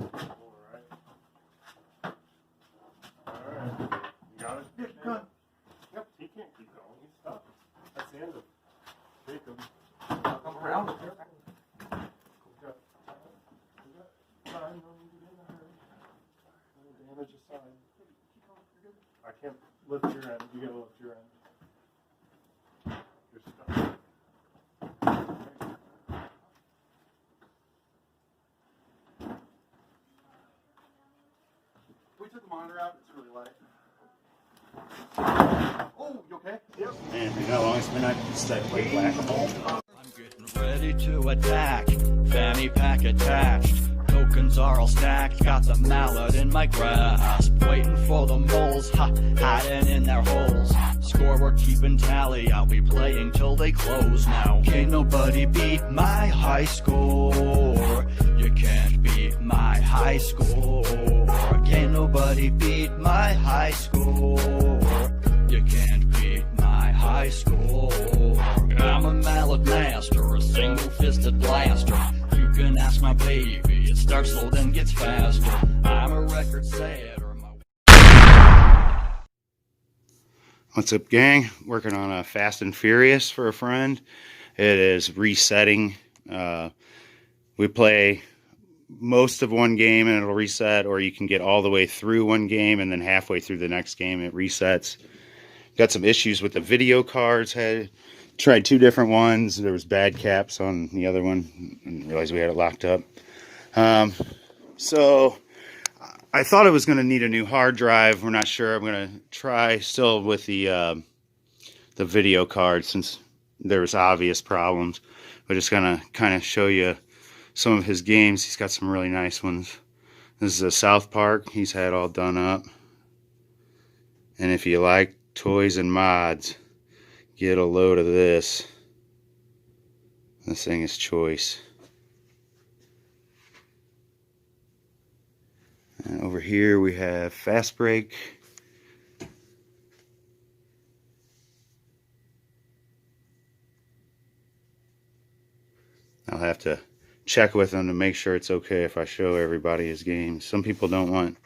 Alright. You got it? Yeah, go ahead. Yep, he can't keep going. He's stuck. That's the end of Jacob. I'll come around. No need to get in a hurry. No damage aside. I can't lift your end. You gotta lift your end. You're stuck. We took the monitor out. It's really light. Oh, you okay? Yep. Man, you know how long it's been I started playing whack-a-mole? I'm getting ready to attack. Fanny pack attached. Tokens are all stacked. Got the mallet in my grasp. Waiting for the moles, hiding in their holes. Score, we're keeping tally. I'll be playing till they close now. Can't nobody beat my high score. You can't beat my high score. Can't nobody beat my high score. You can't beat my high score. I'm a mallet master, a single-fisted blaster. You can ask my baby, it starts slow then gets faster. I'm a record setter. What's up, gang? Working on a Fast and Furious for a friend. It is resetting. We play most of one game and it'll reset, or you can get all the way through one game and then halfway through the next game it resets. Got some issues with the video cards. Had tried two different ones. There was bad caps on the other one. Didn't realize we had it locked up. So I thought it was going to need a new hard drive. We're not sure. I'm going to try still with the video card since there was obvious problems. We're just going to kind of show you some of his games. He's got some really nice ones. This is a South Park he's had all done up. And if you like toys and mods, get a load of this. This thing is choice. And over here we have Fast Break. I'll have to check with them to make sure it's okay if I show everybody his games. Some people don't want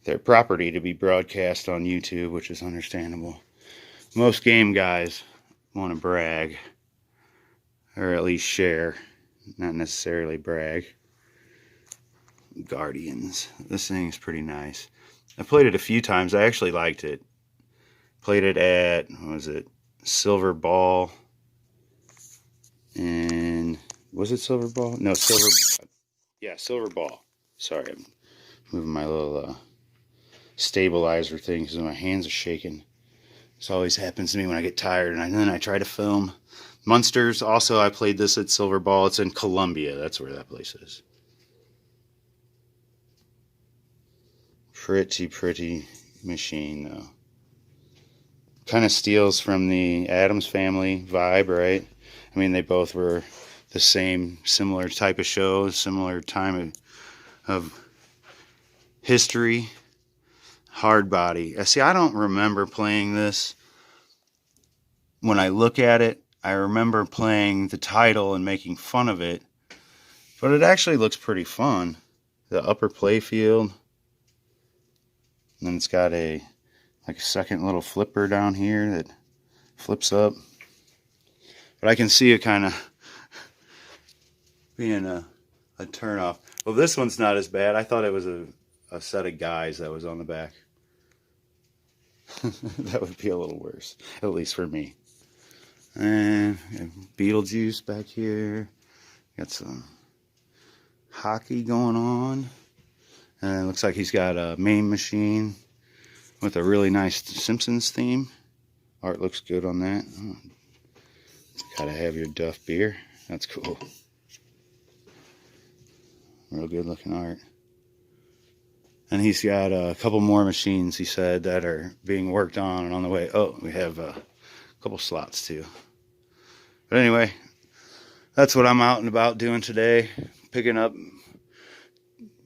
their property to be broadcast on YouTube, which is understandable. Most game guys want to brag, or at least share, not necessarily brag. Guardians. This thing's pretty nice. I played it a few times. I actually liked it. Played it at, what was it, Silver Ball. And was it Silver Ball? No, Silver Ball. Sorry, I'm moving my little stabilizer thing because my hands are shaking. This always happens to me when I get tired, and then I try to film. Munsters, also I played this at Silver Ball. It's in Columbia. That's where that place is. Pretty machine, though. Kind of steals from the Addams Family vibe, right? I mean, they both were the same, similar type of shows, similar time of history. Hard body. See, I don't remember playing this. When I look at it, I remember playing the title and making fun of it. But it actually looks pretty fun. The upper play field. And then it's got a second little flipper down here that flips up. But I can see it kind of being a turnoff. Well, this one's not as bad. I thought it was a set of guys that was on the back. That would be a little worse, at least for me. And Beetlejuice back here. Got some hockey going on. And it looks like he's got a main machine with a really nice Simpsons theme. Art looks good on that. Oh, gotta have your Duff beer. That's cool. Real good looking art. And he's got a couple more machines, he said, that are being worked on and on the way. Oh, we have a couple slots too. But anyway, that's what I'm out and about doing today. Picking up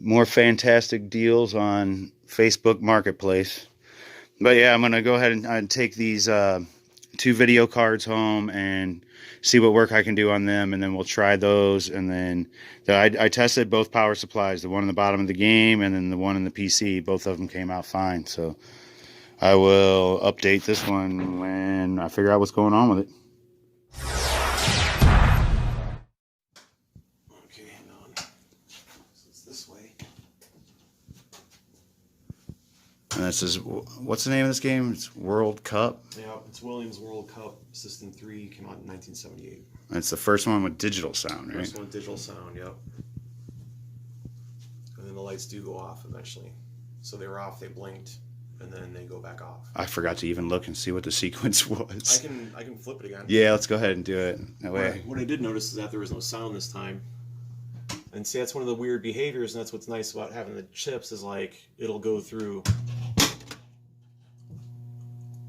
more fantastic deals on Facebook Marketplace. But yeah, I'm going to go ahead and take these 2 video cards home and see what work I can do on them, and then we'll try those. And then I tested both power supplies, the one in the bottom of the game and then the one in the PC. Both of them came out fine. So I will update this one when I figure out what's going on with it. Okay, hang on. So it's this way. And this is, what's the name of this game? It's World Cup. Yeah, it's Williams World Cup System 3, came out in 1978. And it's the first one with digital sound, right? First one with digital sound, yep. And then the lights do go off eventually. So they were off, they blinked, and then they go back off. I forgot to even look and see what the sequence was. I can flip it again. Yeah, let's go ahead and do it. That way. What I did notice is that there was no sound this time. And see, that's one of the weird behaviors, and that's what's nice about having the chips is like it'll go through.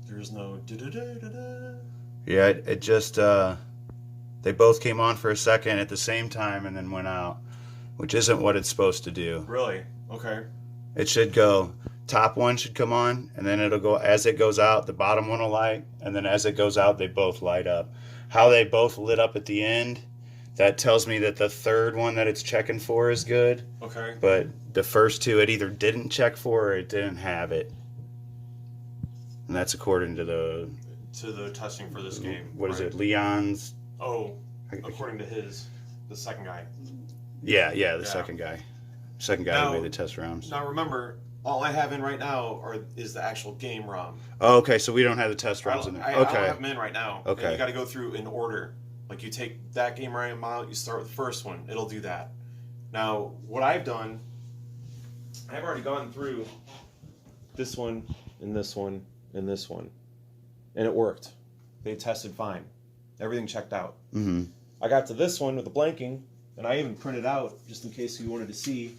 There's no da-da-da-da-da. Yeah, it just, they both came on for a second at the same time and then went out, which isn't what it's supposed to do. Really? Okay. It should go, top one should come on, and then it'll go, as it goes out, the bottom one will light, and then as it goes out, they both light up. How they both lit up at the end, that tells me that the third one that it's checking for is good. Okay. But the first two, it either didn't check for or it didn't have it. And that's according to the testing for this game. What is it, Leon's? Oh, according to the second guy. Yeah, the second guy. Second guy who made the test ROMs. Now remember, all I have in right now is the actual game ROM. Oh, okay, so we don't have the test ROMs in there. I Okay. don't have them in right now. Okay. And you got to go through in order. Like you take that game ROM out, you start with the first one. It'll do that. Now, what I've done, I've already gone through this one and this one and this one, and it worked. They tested fine. Everything checked out. Mm-hmm. I got to this one with the blanking, and I even printed out just in case you wanted to see,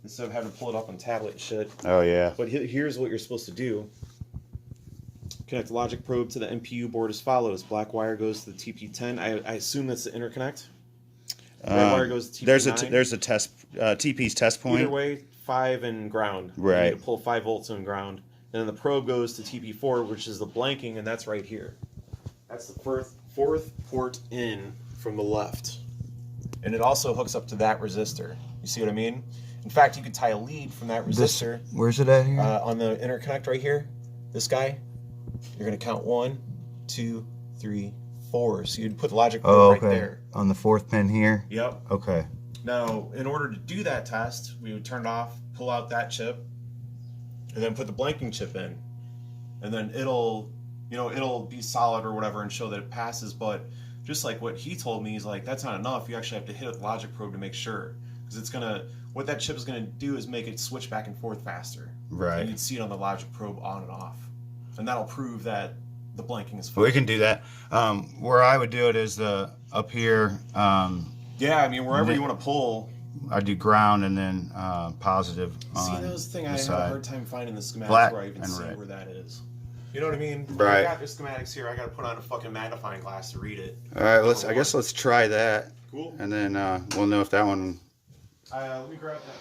instead of having to pull it up on tablet and shit. Oh, yeah. But here's what you're supposed to do. Connect the logic probe to the MPU board as follows. Black wire goes to the TP10. I assume that's the interconnect. Red wire goes to TP9. There's a test, TP's test point. Either way, 5 and ground. Right. You need to pull 5 volts in ground. And then the probe goes to TP4, which is the blanking, and that's right here. That's the fourth port in from the left. And it also hooks up to that resistor. You see what I mean? In fact, you could tie a lead from that resistor. Where's it at here? On the interconnect right here, this guy. You're going to count 1, 2, 3, 4. So you'd put the logic probe right there. On the fourth pin here? Yep. Okay. Now, in order to do that test, we would turn it off, pull out that chip, and then put the blanking chip in. And then it'll be solid or whatever and show that it passes. But just like what he told me, he's like, that's not enough. You actually have to hit it with the logic probe to make sure. Because what that chip is going to do is make it switch back and forth faster. Right. And you'd see it on the logic probe on and off. And that'll prove that the blanking is fine. We can do that. Where I would do it is up here. Yeah, I mean, wherever you want to pull. I do ground and then positive on See, that was the thing. I had a hard time finding the schematics Black where I even and see red. where that is. You know what I mean? Right. I got the schematics here. I got to put on a fucking magnifying glass to read it. All right, I guess let's try that. Cool. And then we'll know if that one. Let me grab that.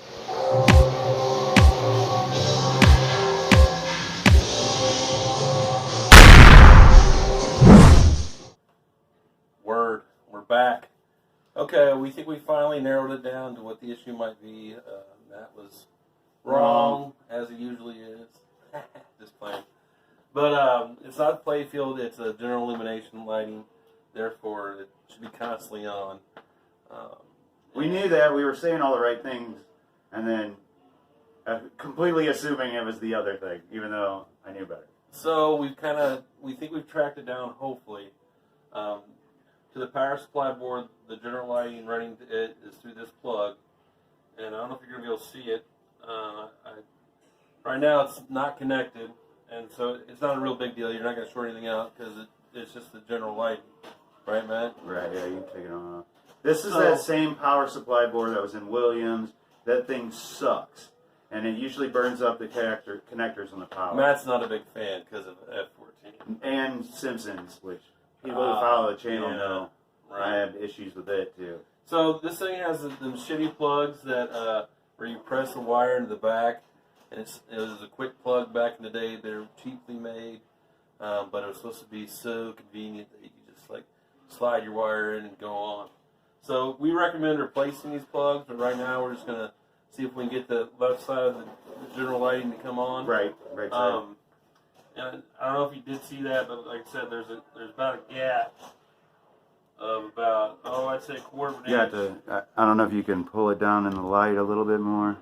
Word, we're back. Okay, we think we finally narrowed it down to what the issue might be. Matt was wrong, as he usually is. Just playing. But it's not a play field, it's a general illumination lighting. Therefore, it should be constantly on. We knew that. We were saying all the right things, and then completely assuming it was the other thing, even though I knew better. So we think we've tracked it down, hopefully. To the power supply board, the general lighting running to it is through this plug. And I don't know if you're going to be able to see it. Right now it's not connected, and so it's not a real big deal. You're not going to short anything out because it's just the general lighting. Right, Matt? Right, yeah, you can take it on off. This is that same power supply board that was in Williams. That thing sucks. And it usually burns up the connectors on the power. Matt's not a big fan because of F14. And Simpsons, which people who follow the channel know. Right. I had issues with it, too. So this thing has them shitty plugs that where you press the wire into the back. And it was a quick plug back in the day. They're cheaply made. But it was supposed to be so convenient that you could just slide your wire in and go on. So we recommend replacing these plugs, but right now we're just going to see if we can get the left side of the general lighting to come on. Right side. And I don't know if you did see that, but like I said, there's about a gap of about, I'd say a quarter of an inch. I don't know if you can pull it down in the light a little bit more.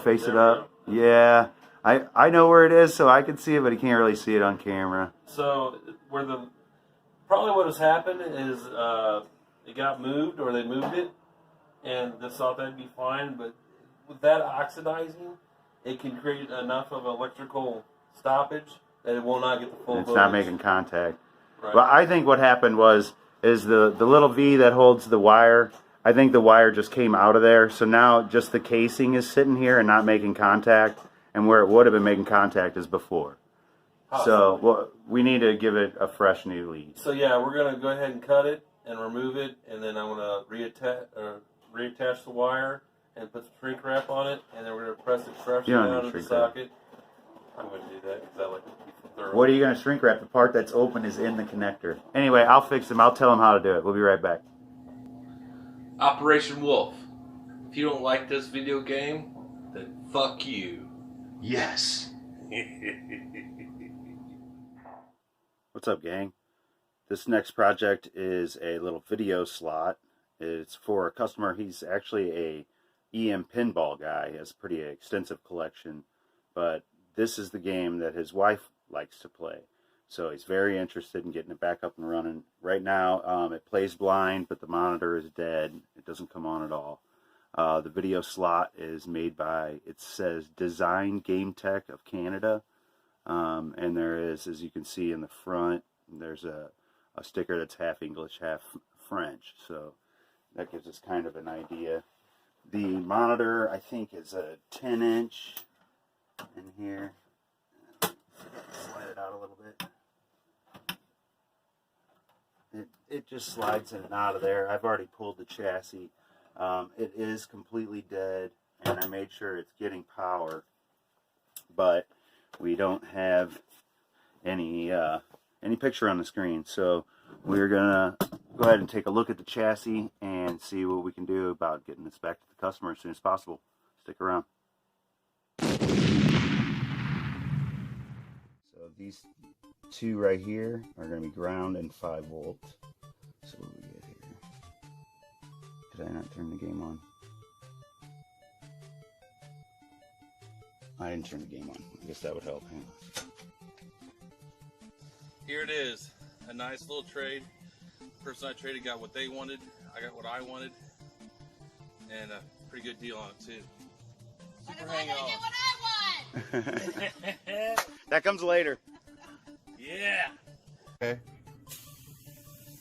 Face it up. Yeah. I know where it is, so I can see it, but you can't really see it on camera. So probably what has happened is it got moved, or they moved it, and they thought that'd be fine. But with that oxidizing, it can create enough of electrical stoppage that it will not get the full. It's not making contact. Right. Well, I think what happened is the little V that holds the wire. I think the wire just came out of there, so now just the casing is sitting here and not making contact, and where it would have been making contact is before. So we need to give it a fresh new lead. So yeah, we're gonna go ahead and cut it and remove it, and then I'm gonna reattach the wire and put some shrink wrap on it, and then we're gonna press it freshly down to the socket. I'm gonna do that because I like to keep it thorough. What are you gonna shrink wrap? The part that's open is in the connector. Anyway, I'll fix him. I'll tell him how to do it. We'll be right back. Operation Wolf. If you don't like this video game, then fuck you. Yes. What's up, gang? This next project is a little video slot. It's for a customer. He's actually a EM pinball guy. He has a pretty extensive collection, but this is the game that his wife likes to play. So he's very interested in getting it back up and running. Right now, it plays blind, but the monitor is dead. It doesn't come on at all. The video slot is made by, it says, Design Game Tech of Canada. And there is, as you can see in the front, there's a sticker that's half English, half French. So that gives us kind of an idea. The monitor, I think, is a 10-inch in here. Slide it out a little bit. It just slides in and out of there. I've already pulled the chassis. It is completely dead, and I made sure it's getting power, but we don't have any picture on the screen. So we're gonna go ahead and take a look at the chassis and see what we can do about getting this back to the customer as soon as possible. Stick around. So these two right here are going to be ground and 5 volt. So what do we get here? Did I not turn the game on? I didn't turn the game on. I guess that would help. Hang on. Here it is. A nice little trade. The person I traded got what they wanted. I got what I wanted. And a pretty good deal on it too. Super hang on. That comes later. Yeah. Okay.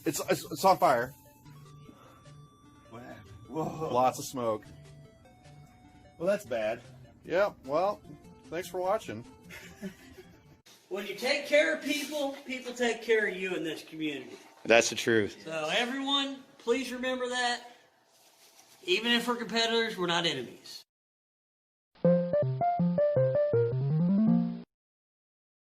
It's on fire. Whoa. Lots of smoke. Well, that's bad. Yeah, well, thanks for watching. When you take care of people, people take care of you in this community. That's the truth. So everyone, please remember that. Even if we're competitors, we're not enemies.